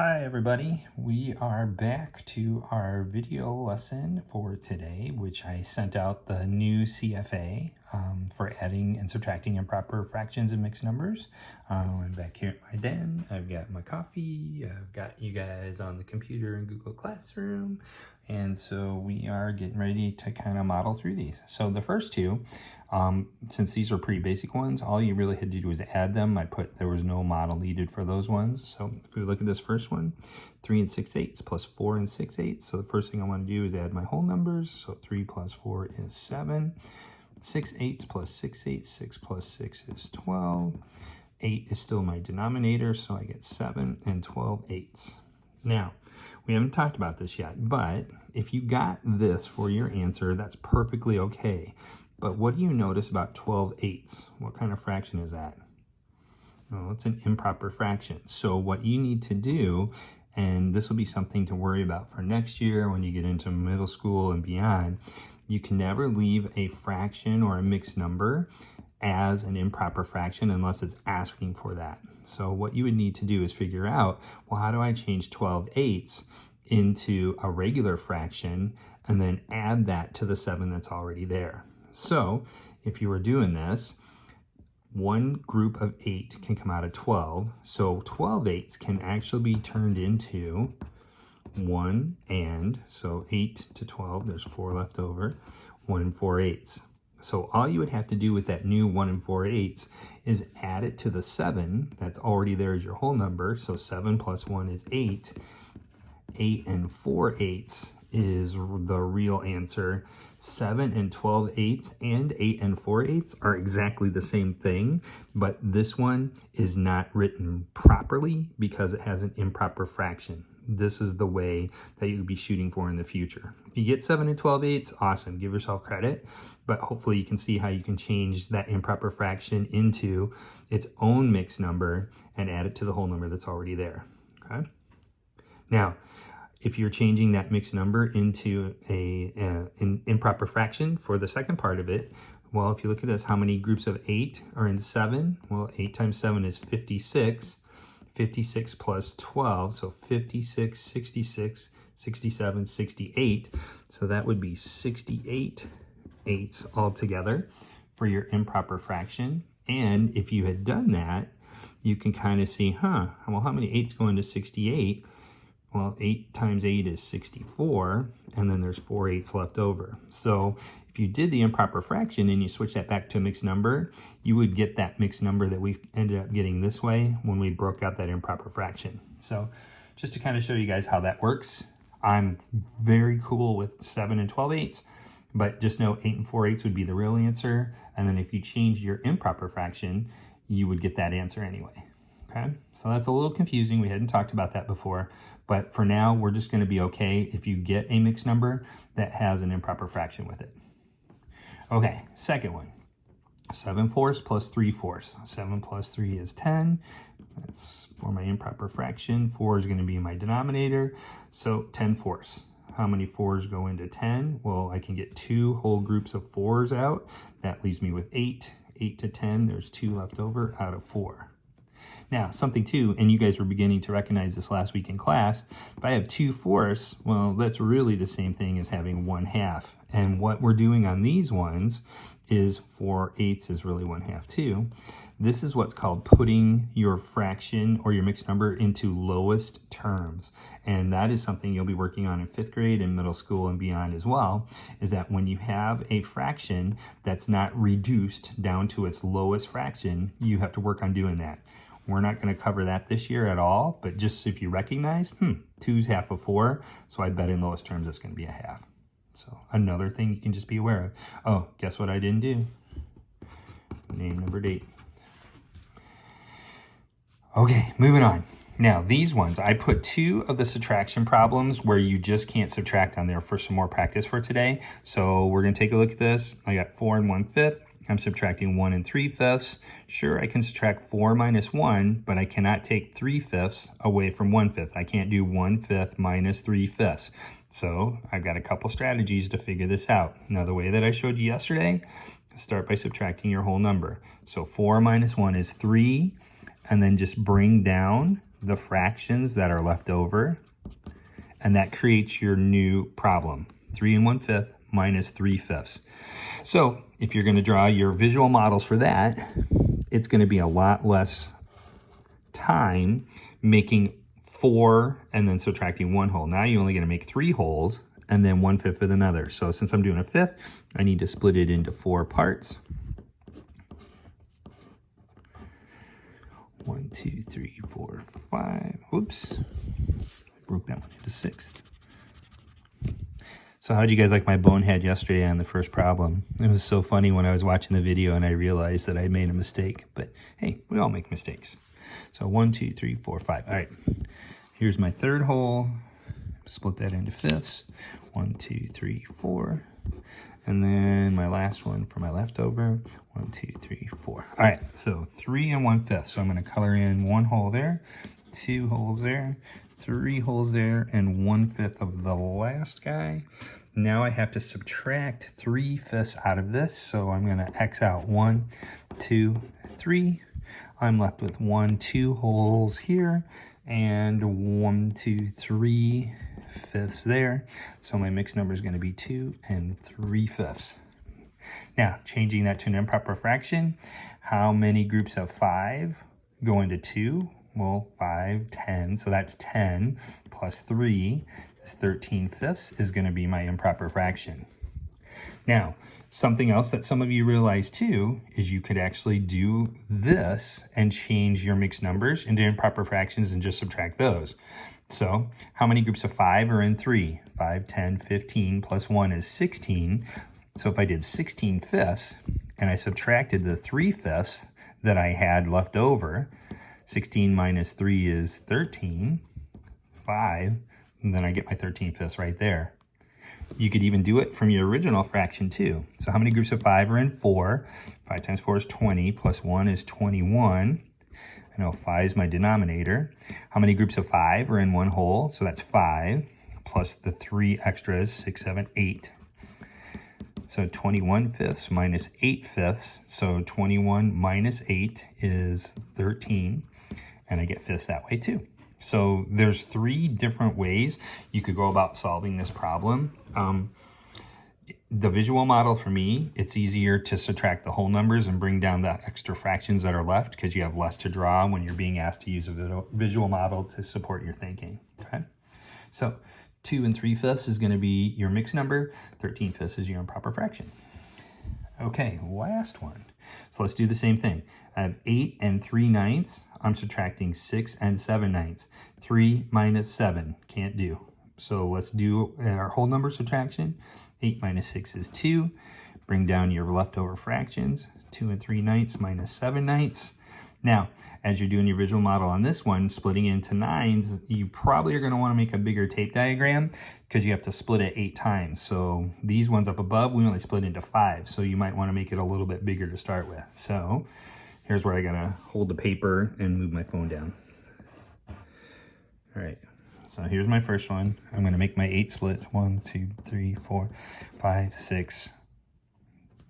Hi everybody, we are back to our video lesson for today, which I sent out the new CFA for adding and subtracting improper fractions and mixed numbers. I'm back here at my den, I've got my coffee, I've got you guys on the computer in Google Classroom, and so we are getting ready to kind of model through these. So the first two, since these are pretty basic ones, all you really had to do was add them. There was no model needed for those ones. So if we look at this first one, 3 and 6/8 plus 4 and 6/8. So the first thing I want to do is add my whole numbers. So 3 plus 4 is 7. 6/8 plus 6/8, 6 plus 6 is 12. 8 is still my denominator, so I get 7 and 12/8. Now, we haven't talked about this yet, but if you got this for your answer, that's perfectly okay. But what do you notice about 12/8? What kind of fraction is that? Well, it's an improper fraction. So what you need to do, and this will be something to worry about for next year when you get into middle school and beyond, you can never leave a fraction or a mixed number as an improper fraction unless it's asking for that. So what you would need to do is figure out, well, how do I change 12/8 into a regular fraction and then add that to the 7 that's already there? So if you were doing this, one group of 8 can come out of 12. So 12/8 can actually be turned into 1 and, so 8 to 12, there's 4 left over, 1 4/8. So all you would have to do with that new 1 4/8 is add it to the 7 that's already there as your whole number. So 7 plus 1 is 8. 8 and 4/8 is the real answer. 7 and 12/8 and 8 and 4/8 are exactly the same thing, but this one is not written properly because it has an improper fraction. This is the way that you'll be shooting for in the future. If you get 7 and 12/8, awesome, give yourself credit, but hopefully you can see how you can change that improper fraction into its own mixed number and add it to the whole number that's already there, okay? Now, if you're changing that mixed number into an improper fraction for the second part of it, well, if you look at this, how many groups of 8 are in 7? Well, 8 times 7 is 56. 56 plus 12, so 56, 66, 67, 68. So that would be 68 eighths altogether for your improper fraction. And if you had done that, you can kind of see, well, how many 8s go into 68? Well, 8 times 8 is 64, and then there's 4/8 left over. So if you did the improper fraction and you switch that back to a mixed number, you would get that mixed number that we ended up getting this way when we broke out that improper fraction. So just to kind of show you guys how that works, I'm very cool with 7 and 12/8, but just know 8 and 4/8 would be the real answer. And then if you changed your improper fraction, you would get that answer anyway. Okay, so that's a little confusing. We hadn't talked about that before, but for now, we're just going to be okay if you get a mixed number that has an improper fraction with it. Okay, second one, 7/4 plus 3/4. 7 plus 3 is 10. That's for my improper fraction. 4 is going to be my denominator, so 10/4. How many 4s go into 10? Well, I can get 2 whole groups of 4s out. That leaves me with 8. 8 to 10, there's 2 left over out of 4. Now, something too, and you guys were beginning to recognize this last week in class, if I have 2/4, well, that's really the same thing as having 1/2. And what we're doing on these ones is 4/8 is really 1/2 too. This is what's called putting your fraction or your mixed number into lowest terms. And that is something you'll be working on in 5th grade and middle school and beyond as well, is that when you have a fraction that's not reduced down to its lowest fraction, you have to work on doing that. We're not going to cover that this year at all, but just if you recognize, 2 is half of 4, so I bet in lowest terms it's going to be a half. So another thing you can just be aware of. Oh, guess what I didn't do? Name number 8. Okay, moving on. Now, these ones, I put 2 of the subtraction problems where you just can't subtract on there for some more practice for today. So we're going to take a look at this. I got 4 and 1/5. I'm subtracting 1 and 3/5. Sure, I can subtract 4 minus 1, but I cannot take 3/5 away from 1/5. I can't do 1/5 minus 3/5. So I've got a couple strategies to figure this out. Now, the way that I showed you yesterday, start by subtracting your whole number. So 4 minus 1 is 3, and then just bring down the fractions that are left over, and that creates your new problem. 3 1/5 minus 3/5. So if you're going to draw your visual models for that, it's going to be a lot less time making 4 and then subtracting 1 hole. Now you're only going to make 3 holes and then 1/5 with another. So since I'm doing a fifth, I need to split it into 4 parts. 1, 2, 3, 4, 5. Whoops. I broke that one into 6. So how'd you guys like my bonehead yesterday on the first problem? It was so funny when I was watching the video and I realized that I made a mistake. But hey, we all make mistakes. So 1, 2, 3, 4, 5. All right. Here's my third hole. Split that into fifths. 1, 2, 3, 4. And then my last one for my leftover. 1, 2, 3, 4. All right, so 3 1/5. So I'm going to color in 1 hole there, 2 holes there, 3 holes there, and 1/5 of the last guy. Now I have to subtract 3/5 out of this. So I'm going to X out 1, 2, 3. I'm left with 1, 2 holes here, and 1, 2, 3 fifths there. So my mixed number is going to be 2 3/5. Now, changing that to an improper fraction, how many groups of 5 go into 2? Well, 5, 10. So that's 10 plus 3 is 13/5 is going to be my improper fraction. Now, something else that some of you realize too is you could actually do this and change your mixed numbers into improper fractions and just subtract those. So how many groups of 5 are in 3? 5, 10, 15 plus 1 is 16. So if I did 16/5 and I subtracted the 3/5 that I had left over, 16 minus 3 is 13, 5, and then I get my 13/5 right there. You could even do it from your original fraction too. So how many groups of 5 are in 4? 5 times 4 is 20, plus 1 is 21. I know 5 is my denominator. How many groups of 5 are in 1 whole? So that's 5, plus the 3 extras, 6, 7, 8. So 21/5 minus 8/5. So 21 minus 8 is 13. And I get fifths that way too. So there's 3 different ways you could go about solving this problem. The visual model for me, it's easier to subtract the whole numbers and bring down the extra fractions that are left because you have less to draw when you're being asked to use a visual model to support your thinking. Okay, so 2 3/5 is going to be your mixed number. 13/5 is your improper fraction. Okay, last one. So let's do the same thing. I have 8 3/9. I'm subtracting 6 7/9. 3 minus 7, can't do. So let's do our whole number subtraction. 8 minus 6 is 2. Bring down your leftover fractions. 2 3/9 minus 7/9. Now, as you're doing your visual model on this one, splitting into 9s, you probably are going to want to make a bigger tape diagram because you have to split it 8 times. So these ones up above, we only split into 5. So you might want to make it a little bit bigger to start with. So here's where I got to hold the paper and move my phone down. All right. So here's my first one. I'm going to make my 8 splits. 1, 2, 3, 4, 5, 6.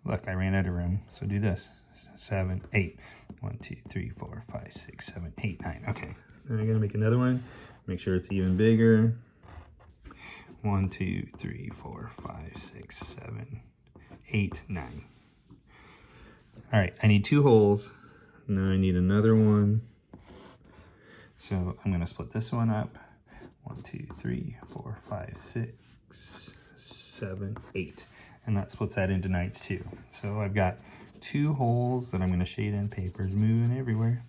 Look, I ran out of room. So do this. 7, 8. 1, 2, 3, 4, 5, 6, 7, 8, 9. Okay. Then I'm going to make another one. Make sure it's even bigger. 1, 2, 3, 4, 5, 6, 7, 8, 9. All right. I need 2 holes. Now I need another one. So I'm going to split this one up. 1, 2, 3, 4, 5, 6, 7, 8. And that splits that into 9s too. So I've got 2 holes that I'm going to shade in. Paper's moving everywhere.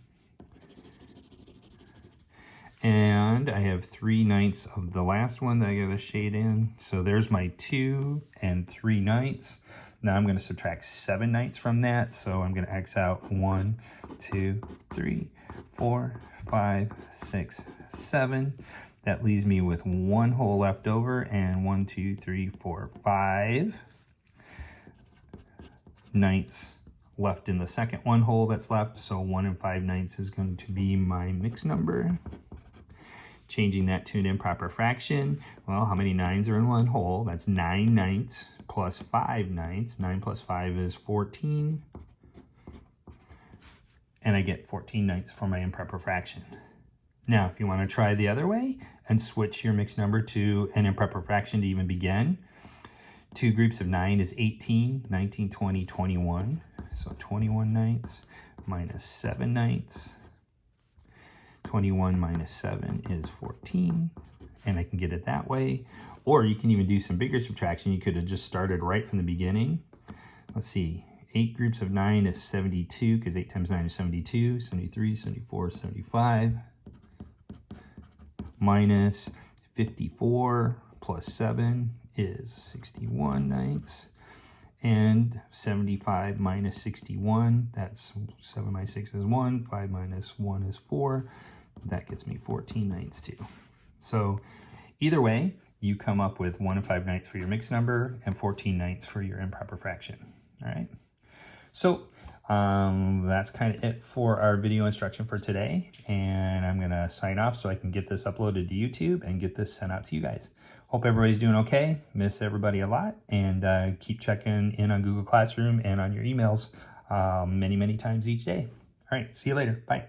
And I have 3/9 of the last one that I got to shade in. So there's my 2 3/9. Now I'm going to subtract 7/9 from that. So I'm going to X out 1, 2, 3, 4, 5, 6, 7. That leaves me with 1 hole left over and 1, 2, 3, 4, 5 ninths left in the second 1 hole that's left. So 1 5/9 is going to be my mixed number. Changing that to an improper fraction. Well, how many 9s are in 1 hole? That's 9/9 plus 5/9. 9 plus 5 is 14. and I get 14/9 for my improper fraction. Now, if you want to try the other way and switch your mixed number to an improper fraction to even begin, 2 groups of 9 is 18, 19, 20, 21. So 21/9 minus 7/9. 21 minus 7 is 14, and I can get it that way. Or you can even do some bigger subtraction. You could have just started right from the beginning. Let's see, 8 groups of 9 is 72, because 8 times 9 is 72, 73, 74, 75, minus 54 plus 7 is 61/9, and 75 minus 61, that's 7 minus 6 is 1, 5 minus 1 is 4, that gets me 14/9 too. So either way, you come up with 1 5/9 for your mixed number and 14/9 for your improper fraction. All right. So that's kind of it for our video instruction for today. And I'm going to sign off so I can get this uploaded to YouTube and get this sent out to you guys. Hope everybody's doing okay. Miss everybody a lot. And keep checking in on Google Classroom and on your emails many, many times each day. All right. See you later. Bye.